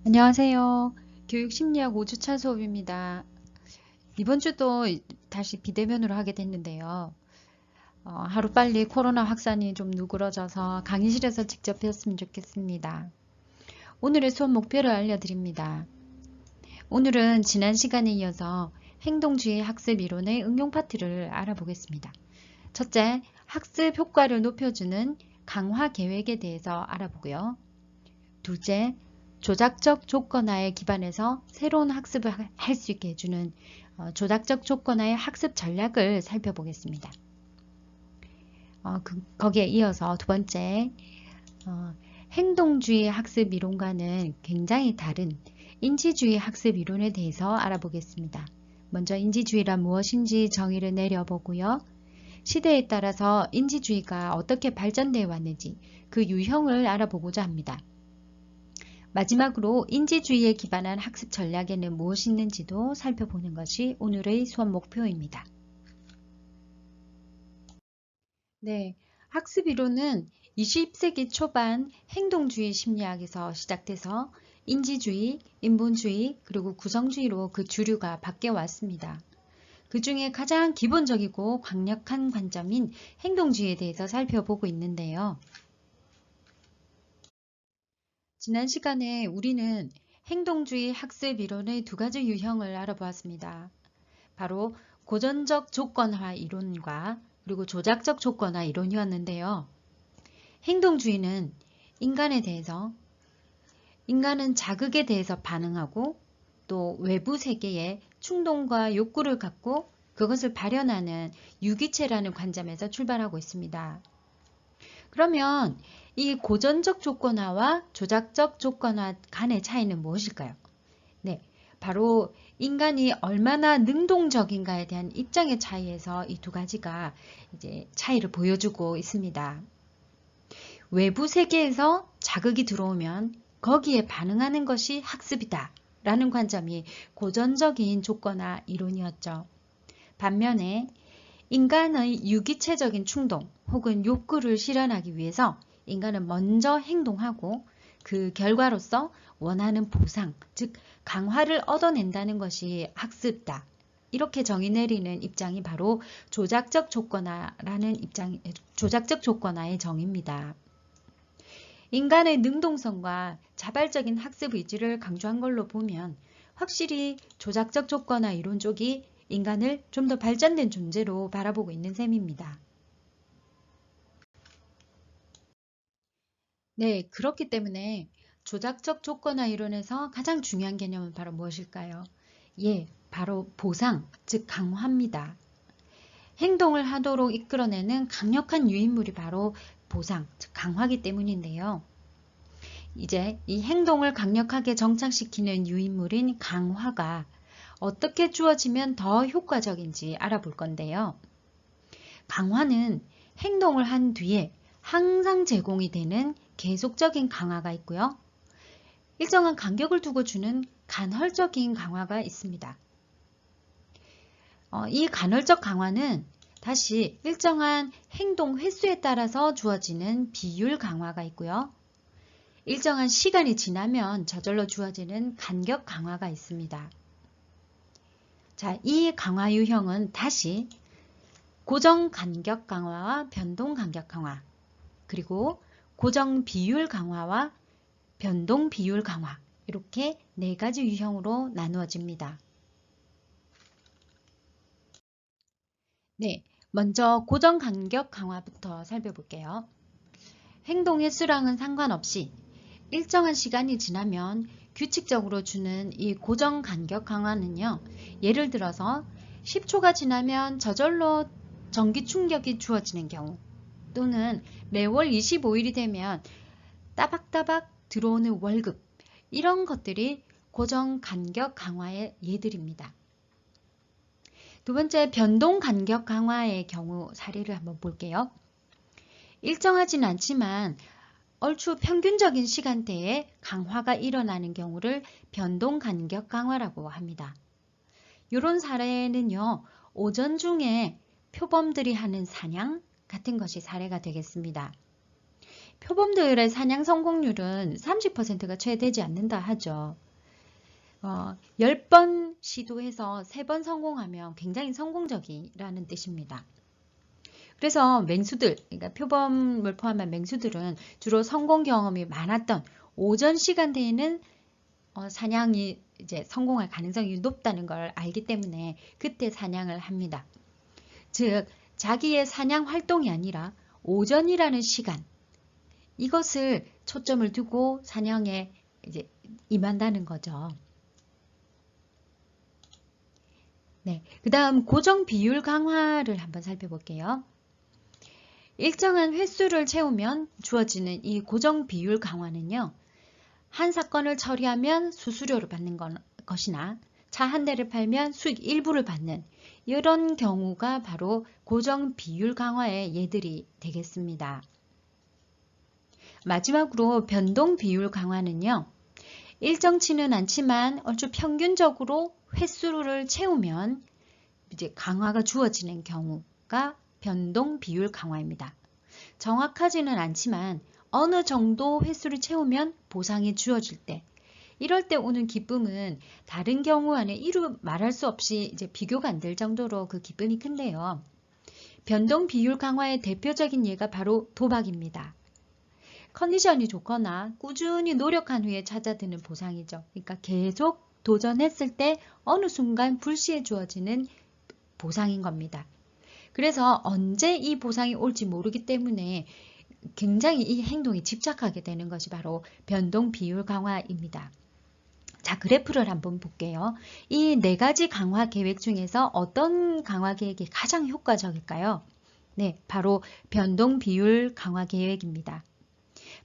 안녕하세요. 교육심리학 5주차 수업입니다. 이번 주도 다시 비대면으로 하게 됐는데요. 하루빨리 코로나 확산이 좀 누그러져서 강의실에서 직접 했으면 좋겠습니다. 오늘의 수업 목표를 알려드립니다. 오늘은 지난 시간에 이어서 행동주의 학습 이론의 응용 파트를 알아보겠습니다. 첫째, 학습 효과를 높여주는 강화 계획에 대해서 알아보고요. 둘째, 조작적 조건화에 기반해서 새로운 학습을 할 수 있게 해주는 조작적 조건화의 학습 전략을 살펴보겠습니다. 거기에 이어서 두 번째, 행동주의 학습 이론과는 굉장히 다른 인지주의 학습 이론에 대해서 알아보겠습니다. 먼저 인지주의란 무엇인지 정의를 내려보고요. 시대에 따라서 인지주의가 어떻게 발전되어 왔는지 그 유형을 알아보고자 합니다. 마지막으로 인지주의에 기반한 학습 전략에는 무엇이 있는지도 살펴보는 것이 오늘의 수업 목표입니다. 네, 학습 이론은 20세기 초반 행동주의 심리학에서 시작돼서 인지주의, 인본주의, 그리고 구성주의로 그 주류가 바뀌어 왔습니다. 그 중에 가장 기본적이고 강력한 관점인 행동주의에 대해서 살펴보고 있는데요. 지난 시간에 우리는 행동주의 학습 이론의 두 가지 유형을 알아보았습니다. 바로 고전적 조건화 이론과 그리고 조작적 조건화 이론이었는데요. 행동주의는 인간은 자극에 대해서 반응하고 또 외부 세계에 충동과 욕구를 갖고 그것을 발현하는 유기체라는 관점에서 출발하고 있습니다. 그러면 이 고전적 조건화와 조작적 조건화 간의 차이는 무엇일까요? 네, 바로 인간이 얼마나 능동적인가에 대한 입장의 차이에서 이 두 가지가 이제 차이를 보여주고 있습니다. 외부 세계에서 자극이 들어오면 거기에 반응하는 것이 학습이다 라는 관점이 고전적인 조건화 이론이었죠. 반면에 인간의 유기체적인 충동 혹은 욕구를 실현하기 위해서 인간은 먼저 행동하고 그 결과로서 원하는 보상, 즉 강화를 얻어낸다는 것이 학습이다. 이렇게 정의 내리는 입장이 바로 조작적 조건화의 정의입니다. 인간의 능동성과 자발적인 학습 의지를 강조한 걸로 보면 확실히 조작적 조건화 이론 쪽이 인간을 좀 더 발전된 존재로 바라보고 있는 셈입니다. 네, 그렇기 때문에 조작적 조건화 이론에서 가장 중요한 개념은 바로 무엇일까요? 예, 바로 보상, 즉 강화입니다. 행동을 하도록 이끌어내는 강력한 유인물이 바로 보상, 즉 강화기 때문인데요. 이제 이 행동을 강력하게 정착시키는 유인물인 강화가 어떻게 주어지면 더 효과적인지 알아볼 건데요. 강화는 행동을 한 뒤에 항상 제공이 되는 계속적인 강화가 있고요. 일정한 간격을 두고 주는 간헐적인 강화가 있습니다. 이 간헐적 강화는 다시 일정한 행동 횟수에 따라서 주어지는 비율 강화가 있고요. 일정한 시간이 지나면 저절로 주어지는 간격 강화가 있습니다. 자, 이 강화 유형은 다시 고정 간격 강화와 변동 간격 강화, 그리고 고정 비율 강화와 변동 비율 강화, 이렇게 네 가지 유형으로 나누어집니다. 네, 먼저 고정 간격 강화부터 살펴볼게요. 행동 횟수랑은 상관없이 일정한 시간이 지나면 규칙적으로 주는 이 고정 간격 강화는요. 예를 들어서 10초가 지나면 저절로 전기 충격이 주어지는 경우, 또는 매월 25일이 되면 따박따박 들어오는 월급, 이런 것들이 고정 간격 강화의 예들입니다. 두 번째, 변동 간격 강화의 경우 사례를 한번 볼게요. 일정하진 않지만 얼추 평균적인 시간대에 강화가 일어나는 경우를 변동 간격 강화라고 합니다. 이런 사례는요, 오전 중에 표범들이 하는 사냥 같은 것이 사례가 되겠습니다. 표범들의 사냥 성공률은 30%가 채 되지 않는다 하죠. 10번 시도해서 3번 성공하면 굉장히 성공적이라는 뜻입니다. 그래서 맹수들, 그러니까 표범을 포함한 맹수들은 주로 성공 경험이 많았던 오전 시간대에는 사냥이 이제 성공할 가능성이 높다는 걸 알기 때문에 그때 사냥을 합니다. 즉, 자기의 사냥 활동이 아니라 오전이라는 시간, 이것을 초점을 두고 사냥에 이제 임한다는 거죠. 네, 그 다음 고정 비율 강화를 한번 살펴볼게요. 일정한 횟수를 채우면 주어지는 이 고정 비율 강화는요. 한 사건을 처리하면 수수료를 받는 것이나 차 한 대를 팔면 수익 일부를 받는 이런 경우가 바로 고정 비율 강화의 예들이 되겠습니다. 마지막으로 변동 비율 강화는요. 일정치는 않지만 얼추 평균적으로 횟수를 채우면 이제 강화가 주어지는 경우가 변동 비율 강화입니다. 정확하지는 않지만 어느 정도 횟수를 채우면 보상이 주어질 때, 이럴 때 오는 기쁨은 다른 경우와는 이루 말할 수 없이 이제 비교가 안 될 정도로 그 기쁨이 큰데요. 변동 비율 강화의 대표적인 예가 바로 도박입니다. 컨디션이 좋거나 꾸준히 노력한 후에 찾아드는 보상이죠. 그러니까 계속 도전했을 때 어느 순간 불시에 주어지는 보상인 겁니다. 그래서 언제 이 보상이 올지 모르기 때문에 굉장히 이 행동에 집착하게 되는 것이 바로 변동 비율 강화입니다. 자, 그래프를 한번 볼게요. 이 4가지 강화 계획 중에서 어떤 강화 계획이 가장 효과적일까요? 네, 바로 변동 비율 강화 계획입니다.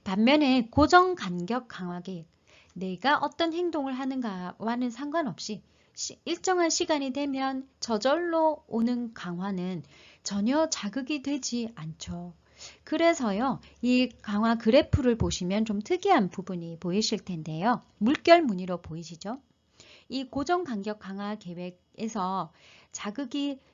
반면에 고정 간격 강화 계획, 내가 어떤 행동을 하는가와는 상관없이 일정한 시간이 되면 저절로 오는 강화는 전혀 자극이 되지 않죠. 그래서요, 이 강화 그래프를 보시면 좀 특이한 부분이 보이실 텐데요. 물결 무늬로 보이시죠? 이 고정 간격 강화 계획에서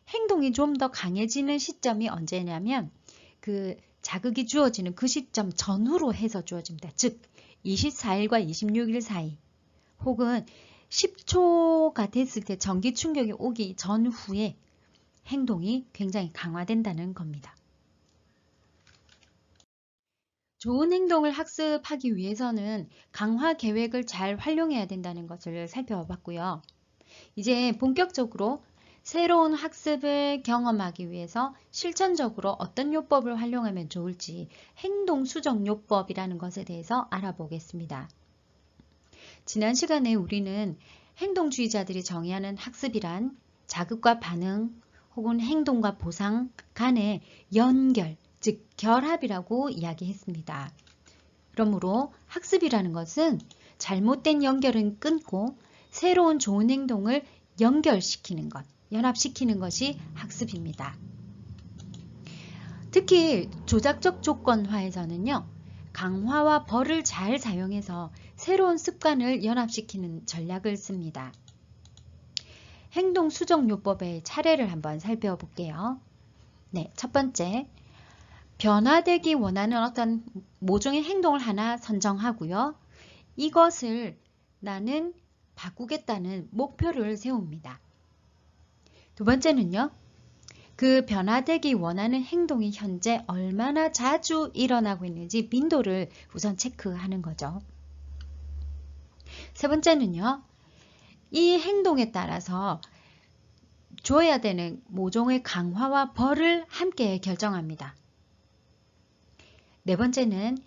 행동이 좀 더 강해지는 시점이 언제냐면 그 자극이 주어지는 그 시점 전후로 해서 주어집니다. 즉 24일과 26일 사이 혹은 10초가 됐을 때 전기 충격이 오기 전후에 행동이 굉장히 강화된다는 겁니다. 좋은 행동을 학습하기 위해서는 강화 계획을 잘 활용해야 된다는 것을 살펴봤고요. 이제 본격적으로 새로운 학습을 경험하기 위해서 실천적으로 어떤 요법을 활용하면 좋을지 행동 수정 요법이라는 것에 대해서 알아보겠습니다. 지난 시간에 우리는 행동주의자들이 정의하는 학습이란 자극과 반응 혹은 행동과 보상 간의 연결, 즉 결합이라고 이야기했습니다. 그러므로 학습이라는 것은 잘못된 연결은 끊고 새로운 좋은 행동을 연결시키는 것, 연합시키는 것이 학습입니다. 특히 조작적 조건화에서는요. 강화와 벌을 잘 사용해서 새로운 습관을 연합시키는 전략을 씁니다. 행동 수정 요법의 차례를 한번 살펴볼게요. 네, 첫 번째, 변화되기 원하는 어떤 모종의 행동을 하나 선정하고요. 이것을 나는 바꾸겠다는 목표를 세웁니다. 두 번째는요. 그 변화되기 원하는 행동이 현재 얼마나 자주 일어나고 있는지 빈도를 우선 체크하는 거죠. 세 번째는요. 이 행동에 따라서 줘야 되는 모종의 강화와 벌을 함께 결정합니다. 네 번째는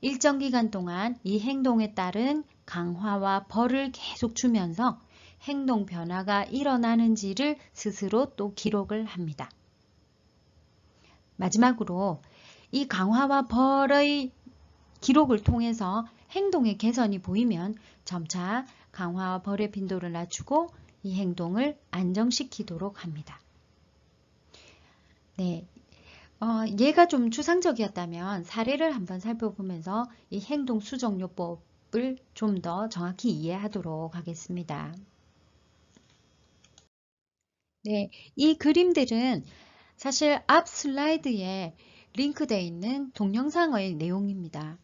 일정 기간 동안 이 행동에 따른 강화와 벌을 계속 주면서 행동 변화가 일어나는지를 스스로 또 기록을 합니다. 마지막으로 이 강화와 벌의 기록을 통해서 행동의 개선이 보이면 점차 강화와 벌의 빈도를 낮추고 이 행동을 안정시키도록 합니다. 네, 얘가 좀 추상적이었다면 사례를 한번 살펴보면서 이 행동 수정 요법을 좀 더 정확히 이해하도록 하겠습니다. 네, 이 그림들은 사실 앞 슬라이드에 링크되어 있는 동영상의 내용입니다.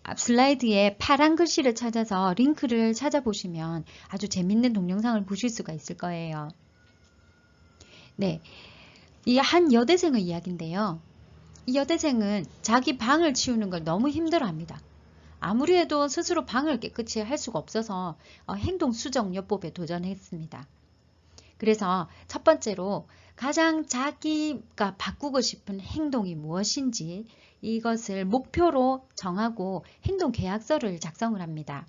앞 슬라이드에 파란 글씨를 찾아서 링크를 찾아보시면 아주 재밌는 동영상을 보실 수가 있을 거예요. 네, 이 한 여대생의 이야기인데요. 이 여대생은 자기 방을 치우는 걸 너무 힘들어합니다. 아무리 해도 스스로 방을 깨끗이 할 수가 없어서 행동수정요법에 도전했습니다. 그래서 첫 번째로 가장 자기가 바꾸고 싶은 행동이 무엇인지 이것을 목표로 정하고 행동계약서를 작성을 합니다.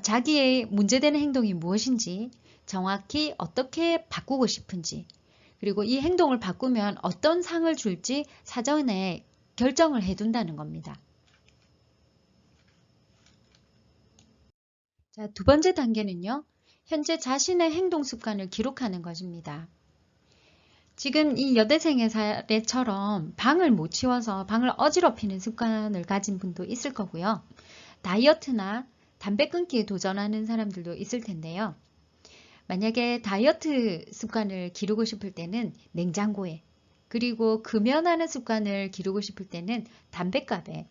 자기의 문제되는 행동이 무엇인지, 정확히 어떻게 바꾸고 싶은지, 그리고 이 행동을 바꾸면 어떤 상을 줄지 사전에 결정을 해둔다는 겁니다. 자, 두 번째 단계는요. 현재 자신의 행동 습관을 기록하는 것입니다. 지금 이 여대생의 사례처럼 방을 못 치워서 방을 어지럽히는 습관을 가진 분도 있을 거고요. 다이어트나 담배 끊기에 도전하는 사람들도 있을 텐데요. 만약에 다이어트 습관을 기르고 싶을 때는 냉장고에, 그리고 금연하는 습관을 기르고 싶을 때는 담뱃갑에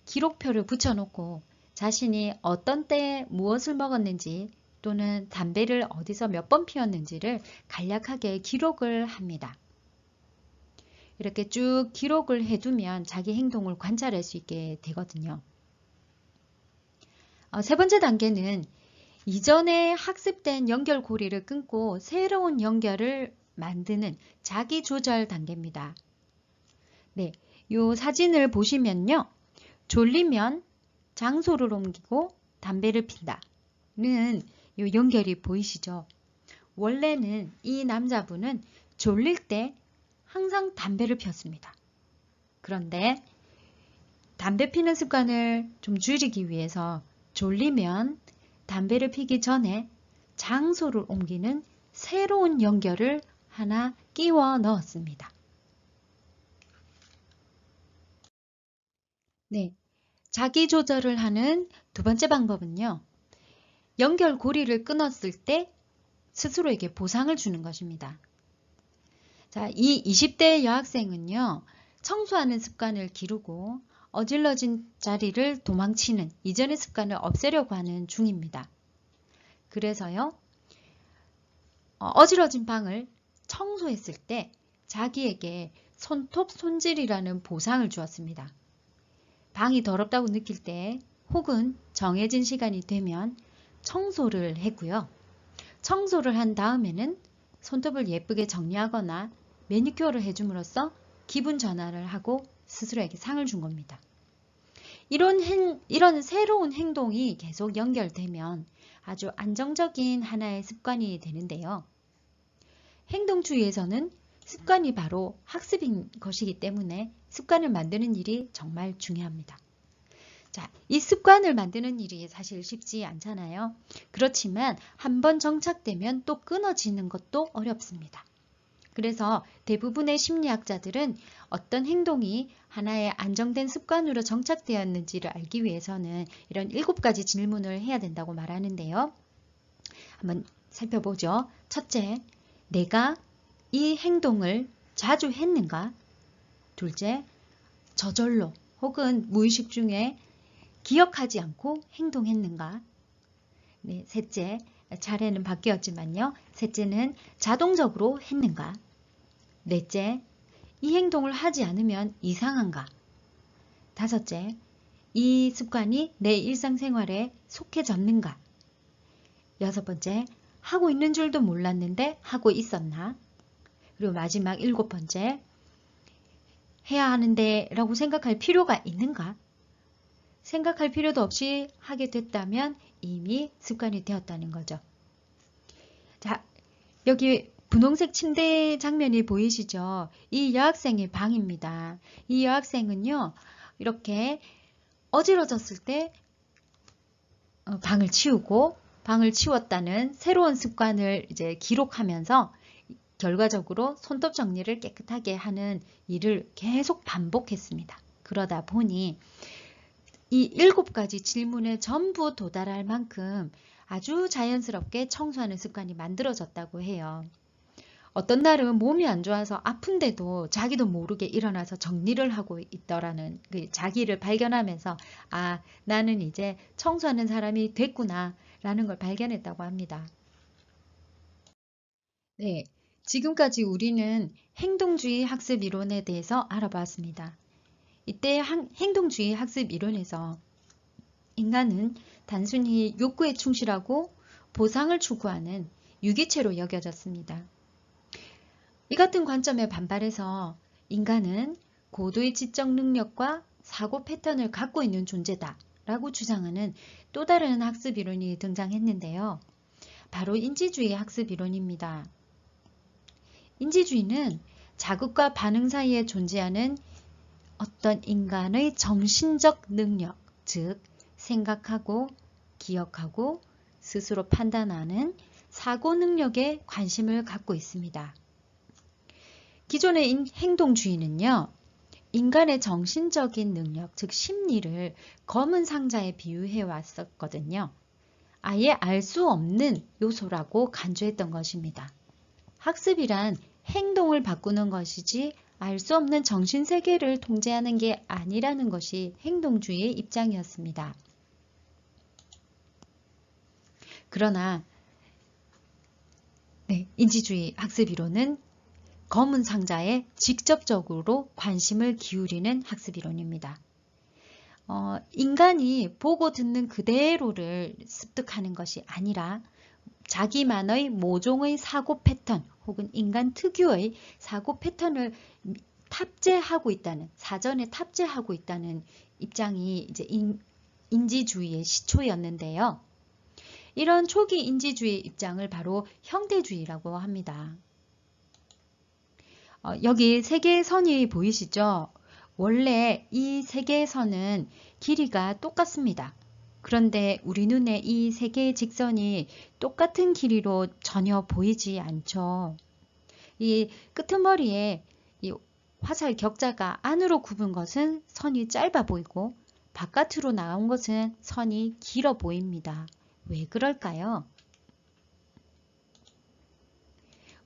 기록표를 붙여놓고 자신이 어떤 때에 무엇을 먹었는지 또는 담배를 어디서 몇 번 피웠는지를 간략하게 기록을 합니다. 이렇게 쭉 기록을 해두면 자기 행동을 관찰할 수 있게 되거든요. 세 번째 단계는 이전에 학습된 연결고리를 끊고 새로운 연결을 만드는 자기 조절 단계입니다. 네, 이 사진을 보시면요. 졸리면 장소를 옮기고 담배를 핀다는 이 연결이 보이시죠? 원래는 이 남자분은 졸릴 때 항상 담배를 피웠습니다. 그런데 담배 피는 습관을 좀 줄이기 위해서 졸리면 담배를 피기 전에 장소를 옮기는 새로운 연결을 하나 끼워 넣었습니다. 네, 자기 조절을 하는 두 번째 방법은요. 연결고리를 끊었을 때 스스로에게 보상을 주는 것입니다. 자, 이 20대 여학생은요. 청소하는 습관을 기르고 어질러진 자리를 도망치는 이전의 습관을 없애려고 하는 중입니다. 그래서요. 어질러진 방을 청소했을 때 자기에게 손톱 손질이라는 보상을 주었습니다. 방이 더럽다고 느낄 때 혹은 정해진 시간이 되면 청소를 했고요. 청소를 한 다음에는 손톱을 예쁘게 정리하거나 매니큐어를 해줌으로써 기분 전환을 하고 스스로에게 상을 준 겁니다. 이런 새로운 행동이 계속 연결되면 아주 안정적인 하나의 습관이 되는데요. 행동주의에서는 습관이 바로 학습인 것이기 때문에 습관을 만드는 일이 정말 중요합니다. 자, 이 습관을 만드는 일이 사실 쉽지 않잖아요. 그렇지만 한번 정착되면 또 끊어지는 것도 어렵습니다. 그래서 대부분의 심리학자들은 어떤 행동이 하나의 안정된 습관으로 정착되었는지를 알기 위해서는 이런 7가지 질문을 해야 된다고 말하는데요. 한번 살펴보죠. 첫째, 내가 이 행동을 자주 했는가? 둘째, 저절로 혹은 무의식 중에 기억하지 않고 행동했는가? 네, 셋째, 차례는 바뀌었지만요. 셋째는 자동적으로 했는가? 넷째, 이 행동을 하지 않으면 이상한가? 다섯째, 이 습관이 내 일상생활에 속해졌는가? 여섯 번째, 하고 있는 줄도 몰랐는데 하고 있었나? 그리고 마지막 7번째, 해야 하는데 라고 생각할 필요가 있는가? 생각할 필요도 없이 하게 됐다면 이미 습관이 되었다는 거죠. 자, 여기 분홍색 침대 장면이 보이시죠? 이 여학생의 방입니다. 이 여학생은요, 이렇게 어지러졌을 때 방을 치우고 방을 치웠다는 새로운 습관을 이제 기록하면서 결과적으로 손톱 정리를 깨끗하게 하는 일을 계속 반복했습니다. 그러다 보니 이 7가지 질문에 전부 도달할 만큼 아주 자연스럽게 청소하는 습관이 만들어졌다고 해요. 어떤 날은 몸이 안 좋아서 아픈데도 자기도 모르게 일어나서 정리를 하고 있더라는 그 자기를 발견하면서 아, 나는 이제 청소하는 사람이 됐구나 라는 걸 발견했다고 합니다. 네, 지금까지 우리는 행동주의 학습 이론에 대해서 알아봤습니다. 이때 행동주의 학습 이론에서 인간은 단순히 욕구에 충실하고 보상을 추구하는 유기체로 여겨졌습니다. 이 같은 관점에 반발해서 인간은 고도의 지적 능력과 사고 패턴을 갖고 있는 존재다 라고 주장하는 또 다른 학습 이론이 등장했는데요. 바로 인지주의 학습 이론입니다. 인지주의는 자극과 반응 사이에 존재하는 어떤 인간의 정신적 능력, 즉 생각하고 기억하고 스스로 판단하는 사고 능력에 관심을 갖고 있습니다. 기존의 행동주의는요. 인간의 정신적인 능력, 즉 심리를 검은 상자에 비유해 왔었거든요. 아예 알 수 없는 요소라고 간주했던 것입니다. 학습이란 행동을 바꾸는 것이지 알 수 없는 정신세계를 통제하는 게 아니라는 것이 행동주의의 입장이었습니다. 그러나 인지주의 학습이론은 검은 상자에 직접적으로 관심을 기울이는 학습이론입니다. 인간이 보고 듣는 그대로를 습득하는 것이 아니라 자기만의 모종의 사고 패턴 혹은 인간 특유의 사고 패턴을 탑재하고 있다는, 사전에 탑재하고 있다는 입장이 이제 인지주의의 시초였는데요. 이런 초기 인지주의 입장을 바로 형태주의라고 합니다. 여기 세 개의 선이 보이시죠? 원래 이 세 개의 선은 길이가 똑같습니다. 그런데 우리 눈에 이 세 개의 직선이 똑같은 길이로 전혀 보이지 않죠. 이 끄트머리에 이 화살 격자가 안으로 굽은 것은 선이 짧아 보이고 바깥으로 나온 것은 선이 길어 보입니다. 왜 그럴까요?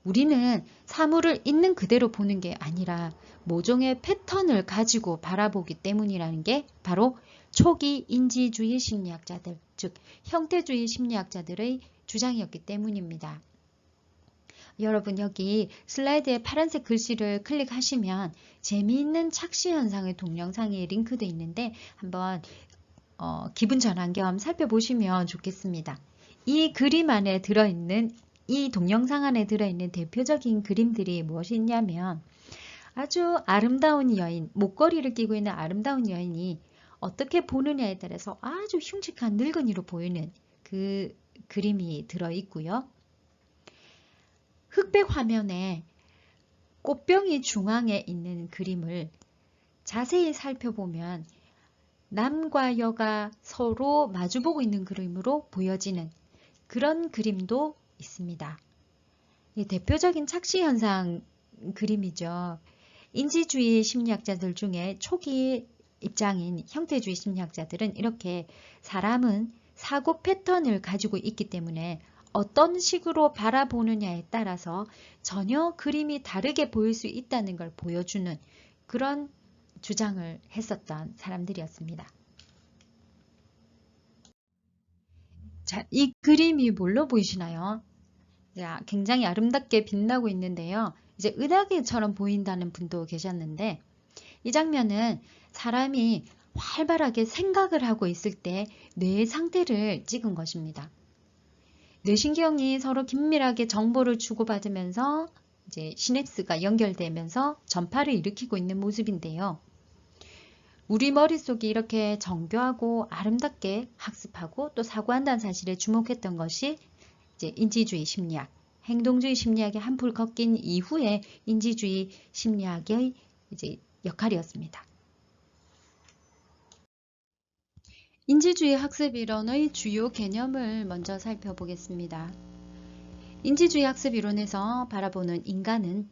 우리는 사물을 있는 그대로 보는 게 아니라 모종의 패턴을 가지고 바라보기 때문이라는 게 바로 초기 인지주의 심리학자들, 즉 형태주의 심리학자들의 주장이었기 때문입니다. 여러분 여기 슬라이드에 파란색 글씨를 클릭하시면 재미있는 착시 현상의 동영상이 링크되어 있는데 한번 기분 전환 겸 살펴보시면 좋겠습니다. 이 그림 안에 들어있는 이 동영상 안에 들어있는 대표적인 그림들이 무엇이 있냐면 아주 아름다운 여인, 목걸이를 끼고 있는 아름다운 여인이 어떻게 보느냐에 따라서 아주 흉측한 늙은이로 보이는 그 그림이 들어있고요. 흑백 화면에 꽃병이 중앙에 있는 그림을 자세히 살펴보면 남과 여가 서로 마주보고 있는 그림으로 보여지는 그런 그림도 있습니다. 대표적인 착시 현상 그림이죠. 인지주의 심리학자들 중에 초기 입장인 형태주의 심리학자들은 이렇게 사람은 사고 패턴을 가지고 있기 때문에 어떤 식으로 바라보느냐에 따라서 전혀 그림이 다르게 보일 수 있다는 걸 보여주는 그런 주장을 했었던 사람들이었습니다. 자, 이 그림이 뭘로 보이시나요? 자, 굉장히 아름답게 빛나고 있는데요. 이제 은하계처럼 보인다는 분도 계셨는데 이 장면은 사람이 활발하게 생각을 하고 있을 때 뇌의 상태를 찍은 것입니다. 뇌신경이 서로 긴밀하게 정보를 주고받으면서 이제 시냅스가 연결되면서 전파를 일으키고 있는 모습인데요. 우리 머릿속이 이렇게 정교하고 아름답게 학습하고 또 사고한다는 사실에 주목했던 것이 이제 인지주의 심리학, 행동주의 심리학에 한풀 꺾인 이후에 인지주의 심리학의 이제 역할이었습니다. 인지주의 학습 이론의 주요 개념을 먼저 살펴보겠습니다. 인지주의 학습 이론에서 바라보는 인간은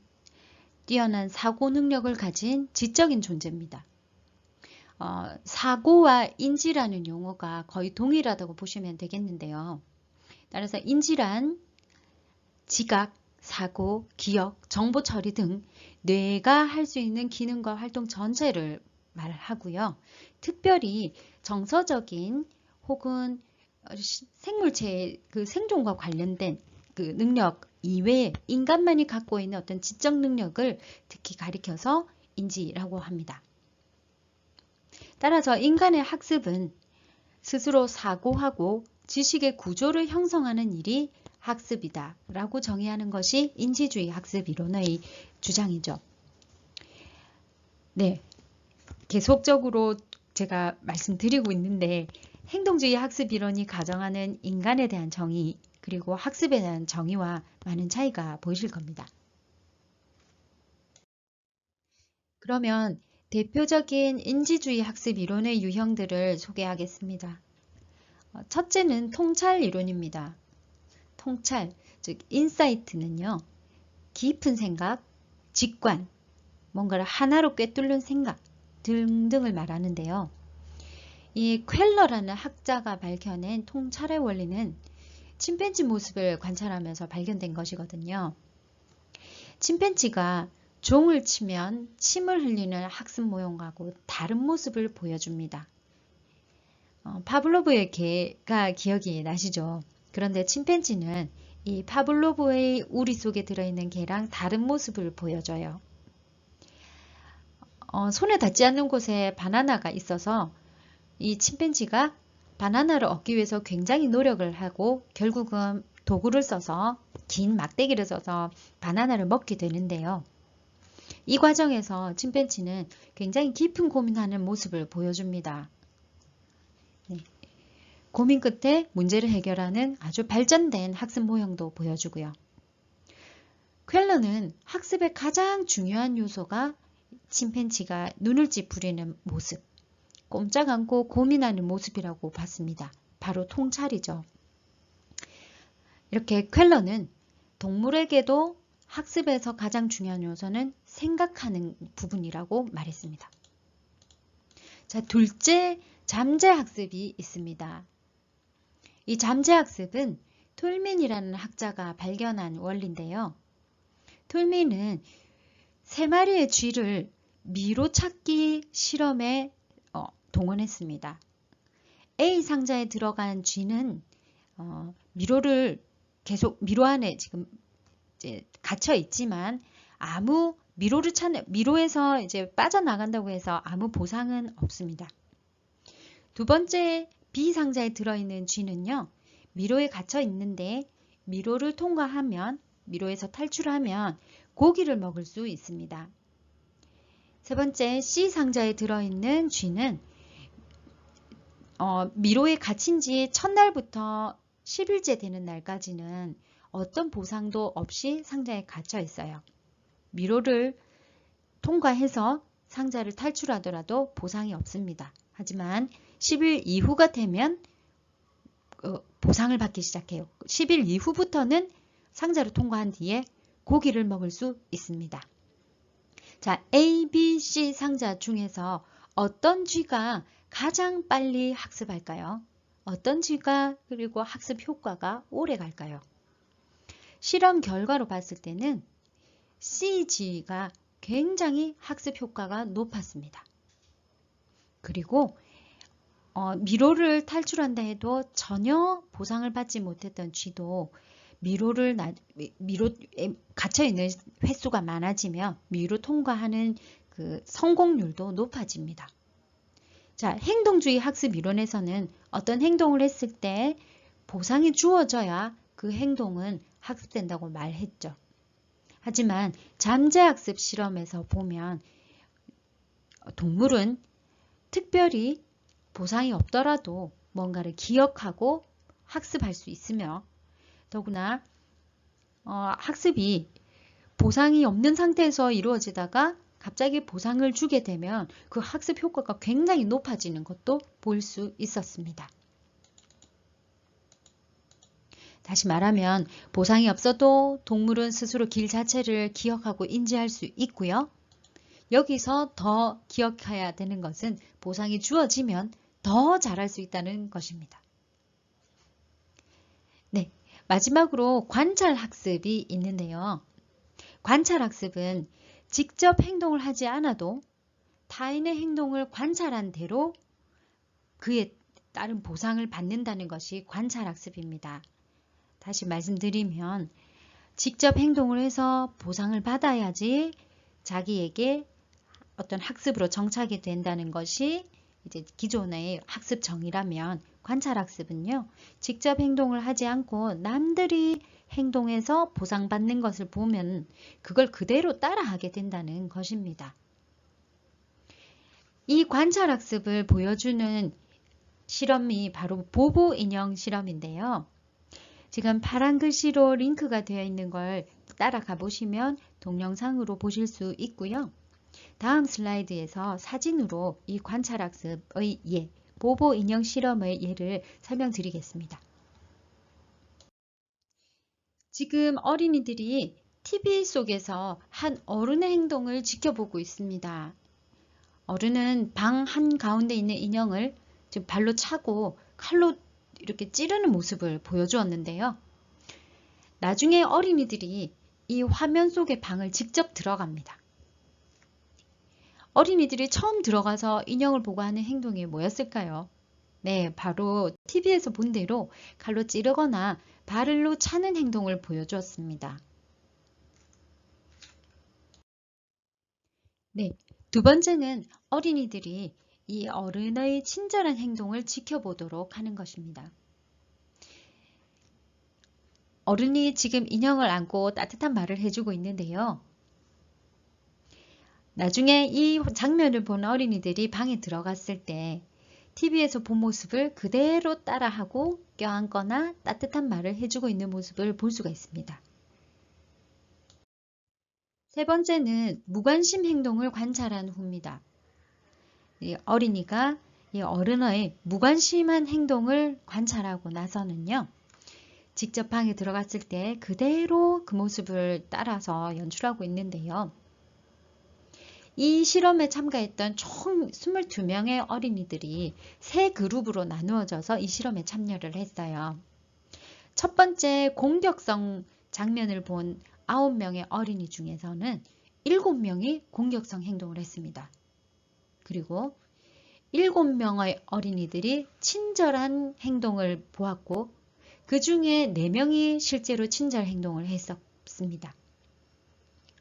뛰어난 사고 능력을 가진 지적인 존재입니다. 사고와 인지라는 용어가 거의 동일하다고 보시면 되겠는데요. 따라서 인지란 지각, 사고, 기억, 정보 처리 등 뇌가 할 수 있는 기능과 활동 전체를 말하고요. 특별히 정서적인 혹은 생물체의 그 생존과 관련된 그 능력 이외에 인간만이 갖고 있는 어떤 지적 능력을 특히 가리켜서 인지라고 합니다. 따라서 인간의 학습은 스스로 사고하고 지식의 구조를 형성하는 일이 학습이다 라고 정의하는 것이 인지주의 학습 이론의 주장이죠. 네, 계속적으로 제가 말씀드리고 있는데 행동주의 학습 이론이 가정하는 인간에 대한 정의 그리고 학습에 대한 정의와 많은 차이가 보이실 겁니다. 그러면 대표적인 인지주의 학습 이론의 유형들을 소개하겠습니다. 첫째는 통찰 이론입니다. 통찰, 즉 인사이트는요. 깊은 생각, 직관, 뭔가를 하나로 꿰뚫는 생각 등등을 말하는데요. 이 퀘러라는 학자가 밝혀낸 통찰의 원리는 침팬지 모습을 관찰하면서 발견된 것이거든요. 침팬지가 종을 치면 침을 흘리는 학습 모형하고 다른 모습을 보여줍니다. 파블로브의 개가 기억이 나시죠? 그런데 침팬지는 이 파블로브의 우리 속에 들어있는 개랑 다른 모습을 보여줘요. 손에 닿지 않는 곳에 바나나가 있어서 이 침팬지가 바나나를 얻기 위해서 굉장히 노력을 하고 결국은 도구를 써서 긴 막대기를 써서 바나나를 먹게 되는데요. 이 과정에서 침팬지는 굉장히 깊은 고민하는 모습을 보여줍니다. 네. 고민 끝에 문제를 해결하는 아주 발전된 학습 모형도 보여주고요. 퀘러는 학습의 가장 중요한 요소가 침팬지가 눈을 찌푸리는 모습, 꼼짝 않고 고민하는 모습이라고 봤습니다. 바로 통찰이죠. 이렇게 퀘러는 동물에게도 학습에서 가장 중요한 요소는 생각하는 부분이라고 말했습니다. 자, 둘째, 잠재학습이 있습니다. 이 잠재학습은 톨민이라는 학자가 발견한 원리인데요. 톨민은 세 마리의 쥐를 미로 찾기 실험에 동원했습니다. A 상자에 들어간 쥐는 미로를 계속 미로 안에 지금 이제 갇혀 있지만 아무 미로에서 이제 빠져나간다고 해서 아무 보상은 없습니다. 두 번째 B 상자에 들어있는 쥐는요. 미로에 갇혀 있는데 미로를 통과하면 미로에서 탈출하면 고기를 먹을 수 있습니다. 세 번째 C 상자에 들어있는 쥐는 미로에 갇힌 지 첫날부터 10일째 되는 날까지는 어떤 보상도 없이 상자에 갇혀 있어요. 미로를 통과해서 상자를 탈출하더라도 보상이 없습니다. 하지만 10일 이후가 되면 보상을 받기 시작해요. 10일 이후부터는 상자를 통과한 뒤에 고기를 먹을 수 있습니다. 자, A, B, C 상자 중에서 어떤 쥐가 가장 빨리 학습할까요? 어떤 쥐가 그리고 학습 효과가 오래 갈까요? 실험 결과로 봤을 때는 CG가 굉장히 학습 효과가 높았습니다. 그리고 미로를 탈출한다 해도 전혀 보상을 받지 못했던 쥐도 미로에 갇혀있는 횟수가 많아지며 미로 통과하는 그 성공률도 높아집니다. 자, 행동주의 학습 이론에서는 어떤 행동을 했을 때 보상이 주어져야 그 행동은 학습된다고 말했죠. 하지만 잠재학습 실험에서 보면 동물은 특별히 보상이 없더라도 뭔가를 기억하고 학습할 수 있으며 더구나 학습이 보상이 없는 상태에서 이루어지다가 갑자기 보상을 주게 되면 그 학습 효과가 굉장히 높아지는 것도 볼 수 있었습니다. 다시 말하면 보상이 없어도 동물은 스스로 길 자체를 기억하고 인지할 수 있고요. 여기서 더 기억해야 되는 것은 보상이 주어지면 더 잘할 수 있다는 것입니다. 네, 마지막으로 관찰학습이 있는데요. 관찰학습은 직접 행동을 하지 않아도 타인의 행동을 관찰한 대로 그에 따른 보상을 받는다는 것이 관찰학습입니다. 다시 말씀드리면 직접 행동을 해서 보상을 받아야지 자기에게 어떤 학습으로 정착이 된다는 것이 이제 기존의 학습 정의라면, 관찰학습은요, 직접 행동을 하지 않고 남들이 행동해서 보상받는 것을 보면 그걸 그대로 따라하게 된다는 것입니다. 이 관찰학습을 보여주는 실험이 바로 보보 인형 실험인데요. 지금 파란 글씨로 링크가 되어 있는 걸 따라가 보시면 동영상으로 보실 수 있고요. 다음 슬라이드에서 사진으로 이 관찰학습의 예, 보보 인형 실험의 예를 설명드리겠습니다. 지금 어린이들이 TV 속에서 한 어른의 행동을 지켜보고 있습니다. 어른은 방 한가운데 있는 인형을 지금 발로 차고 칼로 이렇게 찌르는 모습을 보여주었는데요. 나중에 어린이들이 이 화면 속의 방을 직접 들어갑니다. 어린이들이 처음 들어가서 인형을 보고 하는 행동이 뭐였을까요? 네, 바로 TV에서 본 대로 칼로 찌르거나 발로 차는 행동을 보여주었습니다. 네, 두 번째는 어린이들이 이 어른의 친절한 행동을 지켜보도록 하는 것입니다. 어른이 지금 인형을 안고 따뜻한 말을 해주고 있는데요. 나중에 이 장면을 본 어린이들이 방에 들어갔을 때 TV에서 본 모습을 그대로 따라하고 껴안거나 따뜻한 말을 해주고 있는 모습을 볼 수가 있습니다. 세 번째는 무관심 행동을 관찰한 후입니다. 어린이가 이 어른의 무관심한 행동을 관찰하고 나서는요. 직접 방에 들어갔을 때 그대로 그 모습을 따라서 연출하고 있는데요. 이 실험에 참가했던 총 22명의 어린이들이 세 그룹으로 나누어져서 이 실험에 참여를 했어요. 첫 번째 공격성 장면을 본 9명의 어린이 중에서는 7명이 공격성 행동을 했습니다. 그리고 7명의 어린이들이 친절한 행동을 보았고 그 중에 4명이 실제로 친절 행동을 했었습니다.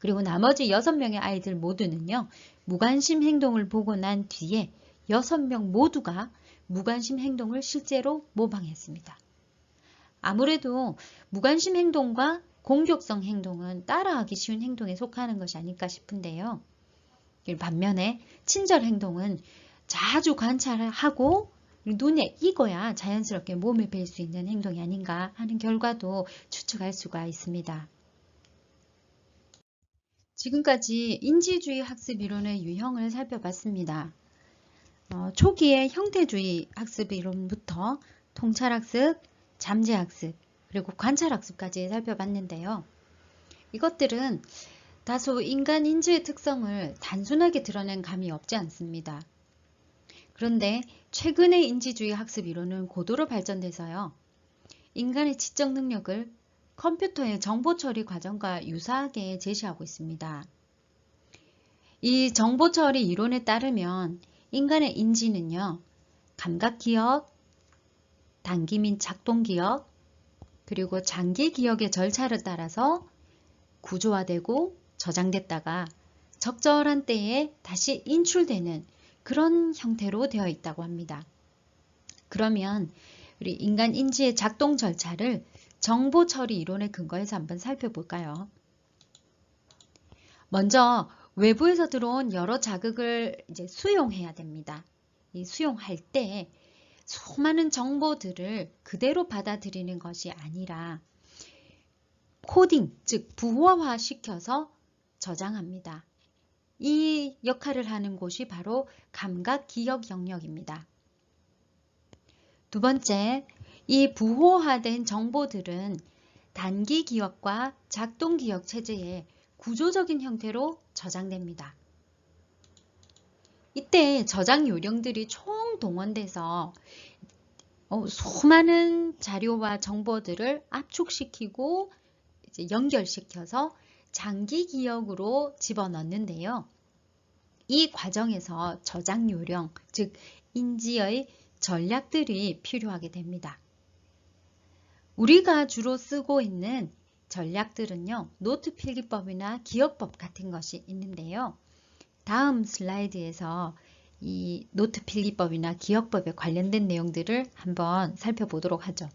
그리고 나머지 6명의 아이들 모두는요. 무관심 행동을 보고 난 뒤에 6명 모두가 무관심 행동을 실제로 모방했습니다. 아무래도 무관심 행동과 공격성 행동은 따라하기 쉬운 행동에 속하는 것이 아닐까 싶은데요. 반면에 친절 행동은 자주 관찰하고 눈에 익어야 자연스럽게 몸에 뵐 수 있는 행동이 아닌가 하는 결과도 추측할 수가 있습니다. 지금까지 인지주의 학습 이론의 유형을 살펴봤습니다. 초기의 형태주의 학습 이론부터 통찰학습, 잠재학습, 그리고 관찰학습까지 살펴봤는데요. 이것들은 다소 인간 인지의 특성을 단순하게 드러낸 감이 없지 않습니다. 그런데 최근의 인지주의 학습 이론은 고도로 발전돼서요. 인간의 지적 능력을 컴퓨터의 정보 처리 과정과 유사하게 제시하고 있습니다. 이 정보 처리 이론에 따르면 인간의 인지는요. 감각 기억, 단기 및 작동 기억, 그리고 장기 기억의 절차를 따라서 구조화되고 저장됐다가 적절한 때에 다시 인출되는 그런 형태로 되어 있다고 합니다. 그러면 우리 인간 인지의 작동 절차를 정보 처리 이론에 근거해서 한번 살펴볼까요? 먼저 외부에서 들어온 여러 자극을 이제 수용해야 됩니다. 이 수용할 때 수많은 정보들을 그대로 받아들이는 것이 아니라 코딩, 즉 부호화 시켜서 저장합니다. 이 역할을 하는 곳이 바로 감각 기억 영역입니다. 두 번째, 이 부호화된 정보들은 단기 기억과 작동 기억 체제에 구조적인 형태로 저장됩니다. 이때 저장 요령들이 총동원돼서 수많은 자료와 정보들을 압축시키고 이제 연결시켜서 장기 기억으로 집어넣는데요. 이 과정에서 저장 요령, 즉 인지의 전략들이 필요하게 됩니다. 우리가 주로 쓰고 있는 전략들은요, 노트 필기법이나 기억법 같은 것이 있는데요. 다음 슬라이드에서 이 노트 필기법이나 기억법에 관련된 내용들을 한번 살펴보도록 하죠.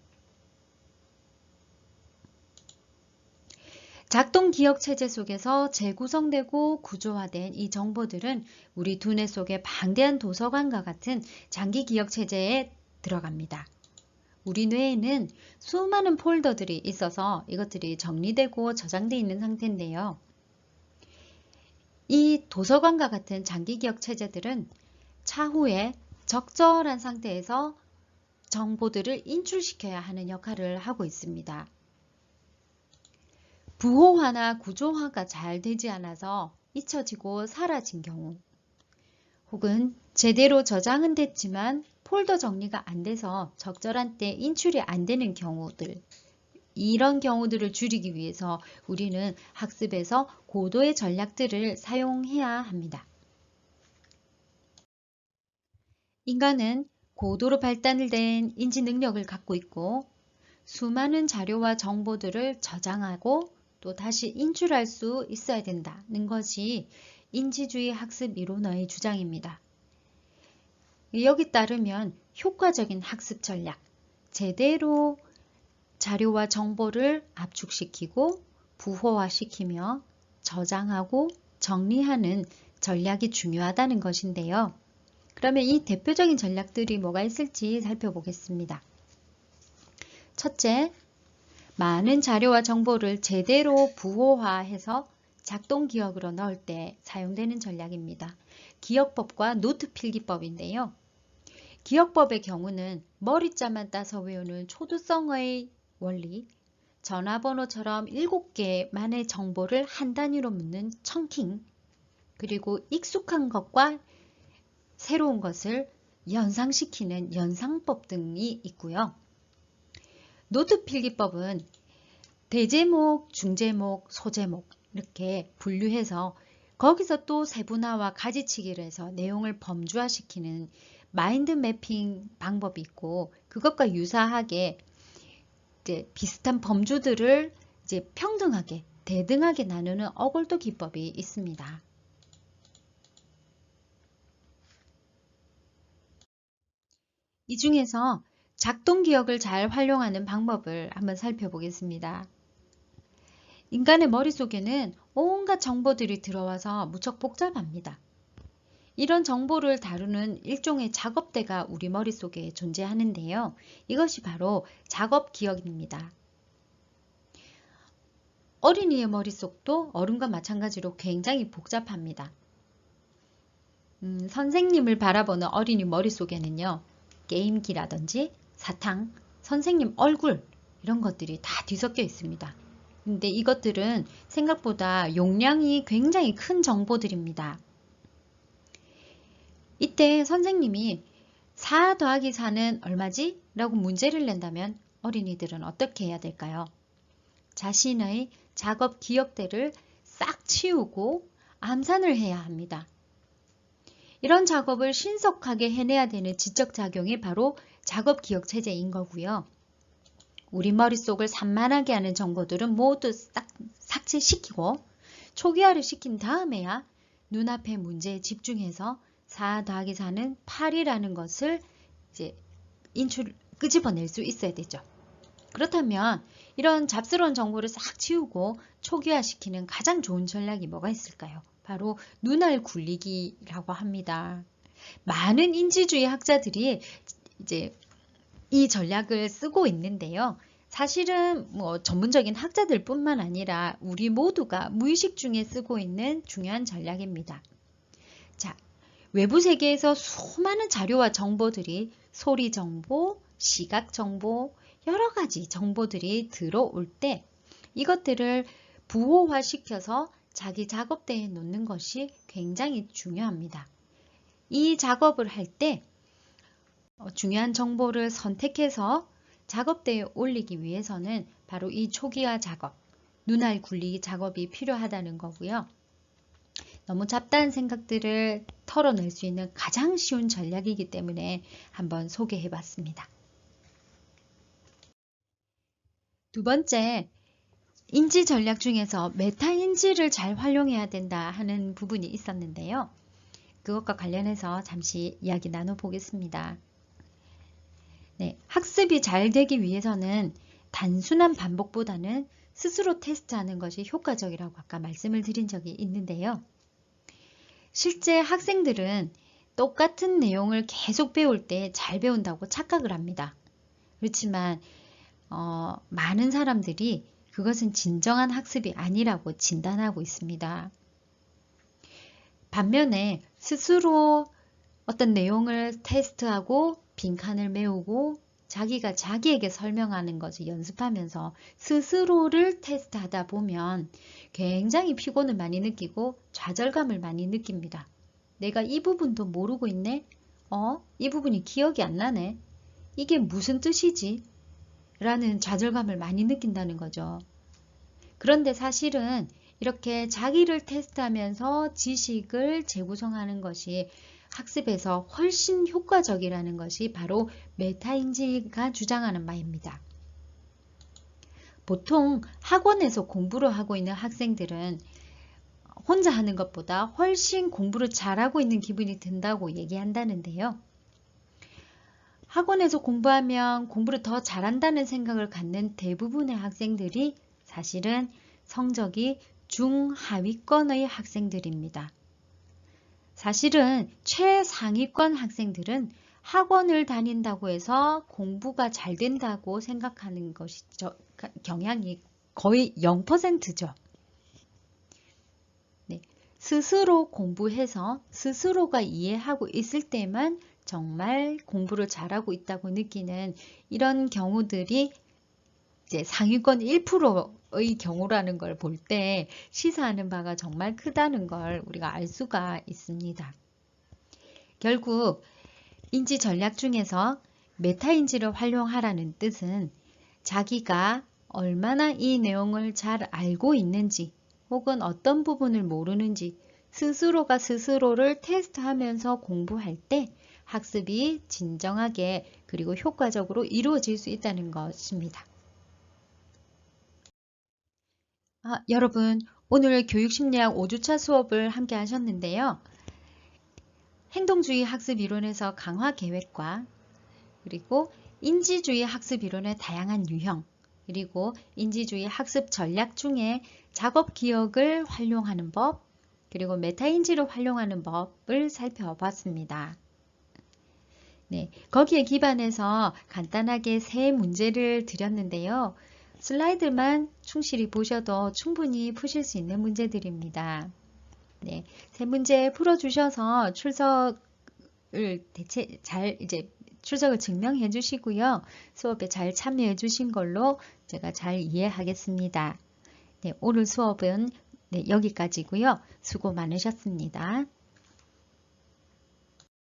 작동 기억 체제 속에서 재구성되고 구조화된 이 정보들은 우리 두뇌 속의 방대한 도서관과 같은 장기 기억 체제에 들어갑니다. 우리 뇌에는 수많은 폴더들이 있어서 이것들이 정리되고 저장되어 있는 상태인데요. 이 도서관과 같은 장기 기억 체제들은 차후에 적절한 상태에서 정보들을 인출시켜야 하는 역할을 하고 있습니다. 부호화나 구조화가 잘 되지 않아서 잊혀지고 사라진 경우, 혹은 제대로 저장은 됐지만 폴더 정리가 안 돼서 적절한 때 인출이 안 되는 경우들, 이런 경우들을 줄이기 위해서 우리는 학습에서 고도의 전략들을 사용해야 합니다. 인간은 고도로 발달된 인지 능력을 갖고 있고 수많은 자료와 정보들을 저장하고 또 다시 인출할 수 있어야 된다는 것이 인지주의 학습 이론의 주장입니다. 여기 따르면 효과적인 학습 전략, 제대로 자료와 정보를 압축시키고 부호화시키며 저장하고 정리하는 전략이 중요하다는 것인데요. 그러면 이 대표적인 전략들이 뭐가 있을지 살펴보겠습니다. 첫째, 많은 자료와 정보를 제대로 부호화해서 작동 기억으로 넣을 때 사용되는 전략입니다. 기억법과 노트 필기법인데요. 기억법의 경우는 머리자만 따서 외우는 초두성의 원리, 전화번호처럼 7개만의 정보를 한 단위로 묻는 청킹, 그리고 익숙한 것과 새로운 것을 연상시키는 연상법 등이 있고요. 노트 필기법은 대제목, 중제목, 소제목 이렇게 분류해서 거기서 또 세분화와 가지치기를 해서 내용을 범주화시키는 마인드 매핑 방법이 있고, 그것과 유사하게 이제 비슷한 범주들을 이제 평등하게, 대등하게 나누는 어골도 기법이 있습니다. 이 중에서 작동 기억을 잘 활용하는 방법을 한번 살펴보겠습니다. 인간의 머릿속에는 온갖 정보들이 들어와서 무척 복잡합니다. 이런 정보를 다루는 일종의 작업대가 우리 머릿속에 존재하는데요. 이것이 바로 작업 기억입니다. 어린이의 머릿속도 어른과 마찬가지로 굉장히 복잡합니다. 선생님을 바라보는 어린이 머릿속에는요, 게임기라든지 사탕, 선생님 얼굴 이런 것들이 다 뒤섞여 있습니다. 근데 이것들은 생각보다 용량이 굉장히 큰 정보들입니다. 이때 선생님이 4 더하기 4는 얼마지? 라고 문제를 낸다면 어린이들은 어떻게 해야 될까요? 자신의 작업 기억들을 싹 치우고 암산을 해야 합니다. 이런 작업을 신속하게 해내야 되는 지적작용이 바로 작업 기억 체제인 거고요. 우리 머릿속을 산만하게 하는 정보들은 모두 싹 삭제시키고 초기화를 시킨 다음에야 눈앞의 문제에 집중해서 4 더하기 4는 8이라는 것을 이제 끄집어낼 수 있어야 되죠. 그렇다면 이런 잡스러운 정보를 싹 치우고 초기화시키는 가장 좋은 전략이 뭐가 있을까요? 바로 눈알 굴리기라고 합니다. 많은 인지주의 학자들이 이제 이 전략을 쓰고 있는데요. 사실은 전문적인 학자들 뿐만 아니라 우리 모두가 무의식 중에 쓰고 있는 중요한 전략입니다. 자, 외부 세계에서 수많은 자료와 정보들이 소리 정보, 시각 정보, 여러 가지 정보들이 들어올 때 이것들을 부호화시켜서 자기 작업대에 놓는 것이 굉장히 중요합니다. 이 작업을 할 때 중요한 정보를 선택해서 작업대에 올리기 위해서는 바로 이 초기화 작업, 눈알 굴리기 작업이 필요하다는 거고요. 너무 잡다한 생각들을 털어낼 수 있는 가장 쉬운 전략이기 때문에 한번 소개해 봤습니다. 두 번째, 인지 전략 중에서 메타 인지를 잘 활용해야 된다 하는 부분이 있었는데요. 그것과 관련해서 잠시 이야기 나눠보겠습니다. 네, 학습이 잘 되기 위해서는 단순한 반복보다는 스스로 테스트하는 것이 효과적이라고 아까 말씀을 드린 적이 있는데요. 실제 학생들은 똑같은 내용을 계속 배울 때 잘 배운다고 착각을 합니다. 그렇지만 많은 사람들이 그것은 진정한 학습이 아니라고 진단하고 있습니다. 반면에 스스로 어떤 내용을 테스트하고 빈칸을 메우고 자기가 자기에게 설명하는 것을 연습하면서 스스로를 테스트하다 보면 굉장히 피곤을 많이 느끼고 좌절감을 많이 느낍니다. 내가 이 부분도 모르고 있네? 이 부분이 기억이 안 나네? 이게 무슨 뜻이지? 라는 좌절감을 많이 느낀다는 거죠. 그런데 사실은 이렇게 자기를 테스트하면서 지식을 재구성하는 것이 학습에서 훨씬 효과적이라는 것이 바로 메타인지가 주장하는 바입니다. 보통 학원에서 공부를 하고 있는 학생들은 혼자 하는 것보다 훨씬 공부를 잘하고 있는 기분이 든다고 얘기한다는데요. 학원에서 공부하면 공부를 더 잘한다는 생각을 갖는 대부분의 학생들이 사실은 성적이 중하위권의 학생들입니다. 사실은 최상위권 학생들은 학원을 다닌다고 해서 공부가 잘 된다고 생각하는 것이 경향이 거의 0%죠. 네, 스스로 공부해서 스스로가 이해하고 있을 때만 정말 공부를 잘하고 있다고 느끼는 이런 경우들이 이제 상위권 1%의 경우라는 걸 볼 때 시사하는 바가 정말 크다는 걸 우리가 알 수가 있습니다. 결국 인지 전략 중에서 메타인지를 활용하라는 뜻은 자기가 얼마나 이 내용을 잘 알고 있는지 혹은 어떤 부분을 모르는지 스스로가 스스로를 테스트하면서 공부할 때 학습이 진정하게 그리고 효과적으로 이루어질 수 있다는 것입니다. 여러분, 오늘 교육심리학 5주차 수업을 함께 하셨는데요. 행동주의 학습 이론에서 강화 계획과 그리고 인지주의 학습 이론의 다양한 유형 그리고 인지주의 학습 전략 중에 작업 기억을 활용하는 법 그리고 메타인지를 활용하는 법을 살펴봤습니다. 네, 거기에 기반해서 간단하게 세 문제를 드렸는데요. 슬라이드만 충실히 보셔도 충분히 푸실 수 있는 문제들입니다. 네, 세 문제 풀어주셔서 출석을 출석을 증명해 주시고요. 수업에 잘 참여해 주신 걸로 제가 잘 이해하겠습니다. 네, 오늘 수업은 여기까지고요. 수고 많으셨습니다.